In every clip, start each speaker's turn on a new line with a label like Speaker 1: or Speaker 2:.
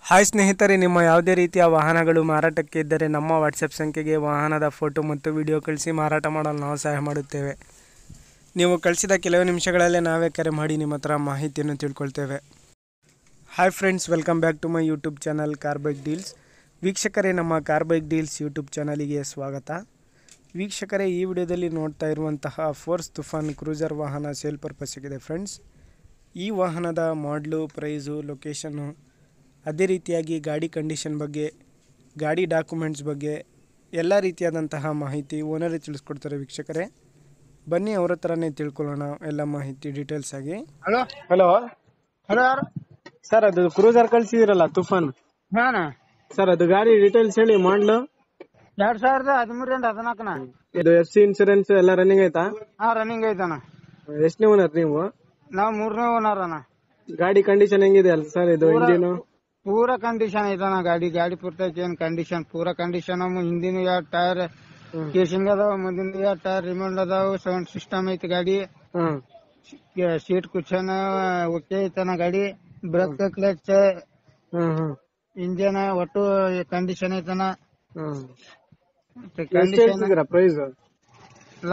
Speaker 1: Hi ಸ್ನೇಹಿತರೆ, ನಿಮ್ಮ ಯಾವುದೇ ರೀತಿಯ ವಾಹನಗಳು ಮಾರಾಟಕ್ಕೆ ಇದ್ದರೆ ನಮ್ಮ ವಾಟ್ಸಪ್ ಸಂಖ್ಯೆಗೆ ವಾಹನದ ಫೋಟೋ ಮತ್ತು ವಿಡಿಯೋ ಕಳಿಸಿ ಮಾರಾಟ ಮಾಡಲು ನಾವು ಸಹಾಯ ಮಾಡುತ್ತೇವೆ. ನೀವು ಕಳಿಸಿದ ಕೆಲವು ನಿಮಿಷಗಳಲ್ಲೇ ನಾವೇ ಕರೆ ಮಾಡಿ ನಿಮ್ಮ ಹತ್ರ ಮಾಹಿತಿಯನ್ನು ತಿಳ್ಕೊಳ್ತೇವೆ. Hi friends, welcome back to my YouTube channel car bike deals. ವೀಕ್ಷಕರೇ, ನಮ್ಮ ಕಾರ್ ಬೈಕ್ ಡೀಲ್ಸ್ ಯೂಟ್ಯೂಬ್ ಚಾನಲಿಗೆ ಸ್ವಾಗತ. ವೀಕ್ಷಕರೇ, ಈ ವಿಡಿಯೋದಲ್ಲಿ ನೋಡ್ತಾ ಇರುವಂತಹ ಫೋರ್ಸ್ ತುಫಾನ್ ಕ್ರೂಸರ್ ವಾಹನ ಸೇಲ್ ಪರ್ಪಸ್ಸಿಗಿದೆ ಫ್ರೆಂಡ್ಸ್. ಈ ವಾಹನದ ಮಾಡಲು, ಪ್ರೈಸು, ಲೊಕೇಶನ್ನು, ಅದೇ ರೀತಿಯಾಗಿ ಗಾಡಿ ಕಂಡೀಷನ್ ಬಗ್ಗೆ, ಗಾಡಿ ಡಾಕ್ಯುಮೆಂಟ್ಸ್ ಬಗ್ಗೆ ಎಲ್ಲ ರೀತಿಯಾದಂತಹ ಮಾಹಿತಿ ಓನರೇ ತಿಳಿಸ್ಕೊಡ್ತಾರೆ. ವೀಕ್ಷಕರೇ, ಬನ್ನಿ ಅವ್ರ ಹತ್ರನೇ ತಿಳ್ಕೊಳ್ಳೋಣ ಎಲ್ಲ ಮಾಹಿತಿ ಡೀಟೇಲ್ಸ್ ಆಗಿ.
Speaker 2: ಹಲೋ
Speaker 1: ಹಲೋ
Speaker 2: ಹಲೋ ಯಾರು
Speaker 1: ಸರ್, ಅದು ಕ್ರೂಸರ್ ಕಳಿಸಿದಿರಲ್ಲ ತುಫಾನ್
Speaker 2: ಹಾನ
Speaker 1: ಸರ್, ಅದು ಗಾಡಿ ಡೀಟೇಲ್ಸ್ ಹೇಳಿ. ಮಾಡಲು
Speaker 2: 2013
Speaker 1: ಇದು FC ಇನ್ಸೂರೆನ್ಸ್ ಎಲ್ಲ ರನ್ನಿಂಗ್ ಆಯ್ತಾ?
Speaker 2: ಹಾ ರನ್ನಿಂಗ್ ಐತಣ್ಣ.
Speaker 1: ಎಷ್ಟನೇ ಓನರ್ ನೀವು?
Speaker 2: ನಾವ್ 3ನೇ ಓನರ್ ಅಣ್ಣ.
Speaker 1: ಗಾಡಿ ಕಂಡೀಷನ್ ಹೆಂಗಿದೆ ಅಲ್ಲ ಸರ್? ಇದು ಇಂಜಿನ್
Speaker 2: ಪೂರಾ ಕಂಡೀಷನ್ ಐತಣ್ಣ. ಗಾಡಿ ಪೂರ್ತಿ ಏನ್ ಕಂಡೀಷನ್, ಪೂರಾ ಕಂಡೀಷನ್. ಹಿಂದಿನ 2 ಟೈರ್ ಕೇಸಿಂಗ್ ಅದಾವ, ಮುಂದಿನ 2 ಟೈರ್ ರಿಮೋಟ್ ಅದಾವ, ಸೌಂಡ್ ಸಿಸ್ಟಮ್ ಐತಿ ಗಾಡಿ, ಸೀಟ್ ಕುಶನ್ ಓಕೆ ಐತಣ್ಣ ಗಾಡಿ, ಬ್ರೇಕ್ ಕ್ಲಚ್, ಇಂಜನ್ ಒಟ್ಟು ಕಂಡೀಷನ್ ಐತಣ್ಣ.
Speaker 1: ಪ್ರೈಸ್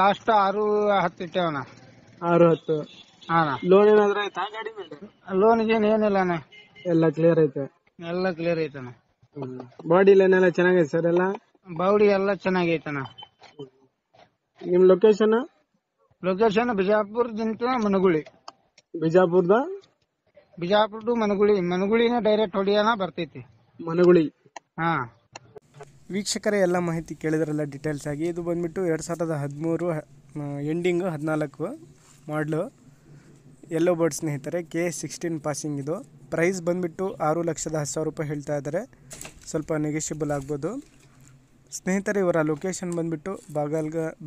Speaker 2: ಲಾಸ್ಟ್ 6-10 ಇಟ್ಟೇವಣ್ಣ.
Speaker 1: 6-10. ಲೋನ್ ಏನಾದ್ರು ಆಯ್ತಾ ಗಾಡಿ ಮೇಲೆ?
Speaker 2: ಲೋನ್ ಗೀನ್ ಏನಿಲ್ಲ ಅಣ್ಣ,
Speaker 1: ಎಲ್ಲ ಕ್ಲಿಯರ್ ಐತೆ?
Speaker 2: ಎಲ್ಲ ಕ್ಲಿಯರ್ ಐತಣ್ಣ.
Speaker 1: ಬಾಡಿ ಲೈನ್ ಎಲ್ಲ ಚೆನ್ನಾಗೈತೆ ಸರ್? ಎಲ್ಲ
Speaker 2: ಬಾಡಿ ಎಲ್ಲ ಚೆನ್ನಾಗೈತಣ್ಣ.
Speaker 1: ನಿಮ್ ಲೊಕೇಶನ್?
Speaker 2: ಲೊಕೇಶನ್ ಬಿಜಾಪುರದಿಂದ ಮನಗುಳಿ. ಬಿಜಾಪುರ ಟು ಮನಗುಳಿನ ಡೈರೆಕ್ಟ್ ಹೊಡಿಯೋಣ ಬರ್ತೈತಿ.
Speaker 1: ಮನಗುಳಿ.
Speaker 2: ಹಾ
Speaker 1: ವೀಕ್ಷಕರೇ, ಎಲ್ಲ ಮಾಹಿತಿ ಕೇಳಿದ್ರಲ್ಲ ಡೀಟೇಲ್ಸ್ ಆಗಿ. ಇದು ಬಂದ್ಬಿಟ್ಟು 2013 ಎಂಡಿಂಗ್ 14 ಮಾಡಲು, ಯೆಲ್ಲೋ ಬರ್ಡ್ ಸ್ನೇಹಿತರೆ, K16 ಪಾಸಿಂಗ್. ಇದು ಪ್ರೈಸ್ ಬಂದ್ಬಿಟ್ಟು 6,10,000 ರೂಪಾಯಿ ಹೇಳ್ತಾ ಇದ್ದಾರೆ. ಸ್ವಲ್ಪ ನೆಗೆಷಿಬಲ್ ಆಗ್ಬೋದು ಸ್ನೇಹಿತರೆ. ಇವರ ಲೊಕೇಶನ್ ಬಂದ್ಬಿಟ್ಟು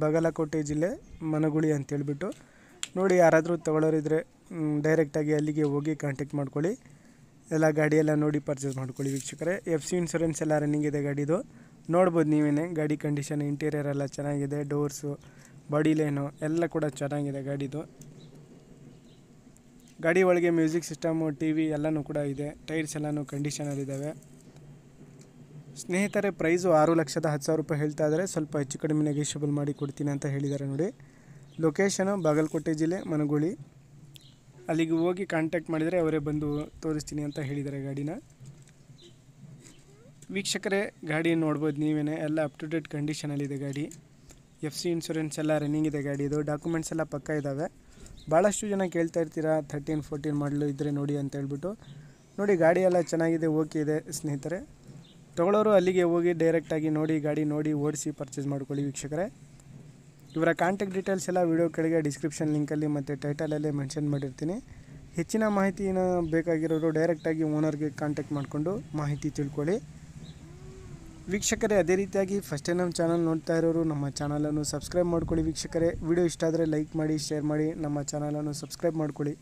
Speaker 1: ಬಾಗಲಕೋಟೆ ಜಿಲ್ಲೆ ಮನಗುಳಿ ಅಂತ ಹೇಳ್ಬಿಟ್ಟು. ನೋಡಿ, ಯಾರಾದರೂ ತಗೊಳ್ಳೋರಿದ್ರೆ ಡೈರೆಕ್ಟಾಗಿ ಅಲ್ಲಿಗೆ ಹೋಗಿ ಕಾಂಟ್ಯಾಕ್ಟ್ ಮಾಡ್ಕೊಳ್ಳಿ. ಎಲ್ಲ ಗಾಡಿಯೆಲ್ಲ ನೋಡಿ ಪರ್ಚೇಸ್ ಮಾಡ್ಕೊಳ್ಳಿ. ವೀಕ್ಷಕರೇ, FC ಇನ್ಸೂರೆನ್ಸ್ ಎಲ್ಲ ರನ್ನಿಂಗ್ ಇದೆ ಗಾಡಿದು. ನೋಡ್ಬೋದು ನೀವೇನೆ. ಗಾಡಿ ಕಂಡೀಷನ್, ಇಂಟೀರಿಯರ್ ಎಲ್ಲ ಚೆನ್ನಾಗಿದೆ, ಡೋರ್ಸು, ಬಾಡಿ ಲೈನು ಎಲ್ಲ ಕೂಡ ಚೆನ್ನಾಗಿದೆ ಗಾಡಿದು. ಗಾಡಿ ಒಳಗೆ ಮ್ಯೂಸಿಕ್ ಸಿಸ್ಟಮು, TV ಎಲ್ಲನೂ ಕೂಡ ಇದೆ. ಟೈರ್ಸ್ ಎಲ್ಲನೂ ಕಂಡೀಷನಲ್ಲಿದ್ದಾವೆ ಸ್ನೇಹಿತರೆ. ಪ್ರೈಸು 6,10,000 ರೂಪಾಯಿ ಹೇಳ್ತಾ ಇದ್ದಾರೆ. ಸ್ವಲ್ಪ ಹೆಚ್ಚು ಕಡಿಮೆ ನೆಗೆಷಿಬಲ್ ಮಾಡಿ ಕೊಡ್ತೀನಿ ಅಂತ ಹೇಳಿದ್ದಾರೆ. ನೋಡಿ, ಲೊಕೇಶನು ಬಾಗಲಕೋಟೆ ಜಿಲ್ಲೆ ಮನಗುಳಿ. ಅಲ್ಲಿಗೆ ಹೋಗಿ ಕಾಂಟ್ಯಾಕ್ಟ್ ಮಾಡಿದರೆ ಅವರೇ ಬಂದು ತೋರಿಸ್ತೀನಿ ಅಂತ ಹೇಳಿದ್ದಾರೆ ಗಾಡಿನ. ವೀಕ್ಷಕರೇ, ಗಾಡಿ ನೋಡ್ಬೋದು ನೀವೇನೆ. ಎಲ್ಲ ಅಪ್ ಟು ಡೇಟ್ ಕಂಡೀಷನಲ್ಲಿದೆ ಗಾಡಿ. FC ಇನ್ಸೂರೆನ್ಸ್ ಎಲ್ಲ ರನ್ನಿಂಗ್ ಇದೆ ಗಾಡಿದು. ಡಾಕ್ಯುಮೆಂಟ್ಸ್ ಎಲ್ಲ ಪಕ್ಕ ಇದ್ದಾವೆ. ಭಾಳಷ್ಟು ಜನ ಕೇಳ್ತಾ ಇರ್ತೀರಾ 13-14 ಮಾಡಲು ಇದ್ದರೆ ನೋಡಿ ಅಂತ ಹೇಳ್ಬಿಟ್ಟು. ನೋಡಿ, ಗಾಡಿ ಎಲ್ಲ ಚೆನ್ನಾಗಿದೆ, ಓಕೆ ಇದೆ ಸ್ನೇಹಿತರೆ. ತೊಗೊಳ್ಳೋರು ಅಲ್ಲಿಗೆ ಹೋಗಿ ಡೈರೆಕ್ಟಾಗಿ ನೋಡಿ, ಗಾಡಿ ನೋಡಿ, ಓಡಿಸಿ ಪರ್ಚೇಸ್ ಮಾಡ್ಕೊಳ್ಳಿ. ವೀಕ್ಷಕರೇ, ಇವರ ಕಾಂಟ್ಯಾಕ್ಟ್ ಡೀಟೇಲ್ಸ್ ಎಲ್ಲ ವಿಡಿಯೋ ಕೆಳಗೆ ಡಿಸ್ಕ್ರಿಪ್ಷನ್ ಲಿಂಕಲ್ಲಿ ಮತ್ತು ಟೈಟಲಲ್ಲೇ ಮೆನ್ಷನ್ ಮಾಡಿರ್ತೀನಿ. ಹೆಚ್ಚಿನ ಮಾಹಿತಿನ ಬೇಕಾಗಿರೋರು ಡೈರೆಕ್ಟಾಗಿ ಓನರ್ಗೆ ಕಾಂಟ್ಯಾಕ್ಟ್ ಮಾಡಿಕೊಂಡು ಮಾಹಿತಿ ತಿಳ್ಕೊಳ್ಳಿ. ವೀಕ್ಷಕರೇ, ಅದೇ ರೀತಿಯಾಗಿ ಫಸ್ಟ್ ನಮ್ಮ ಚಾನಲ್ ನೋಡ್ತಾ ಇರೋರು ನಮ್ಮ ಚಾನಲನ್ನು ಸಬ್ಸ್ಕ್ರೈಬ್ ಮಾಡ್ಕೊಳ್ಳಿ. ವೀಕ್ಷಕರೇ, ವಿಡಿಯೋ ಇಷ್ಟ ಆದರೆ ಲೈಕ್ ಮಾಡಿ, ಶೇರ್ ಮಾಡಿ, ನಮ್ಮ ಚಾನಲನ್ನು ಸಬ್ಸ್ಕ್ರೈಬ್ ಮಾಡ್ಕೊಳ್ಳಿ.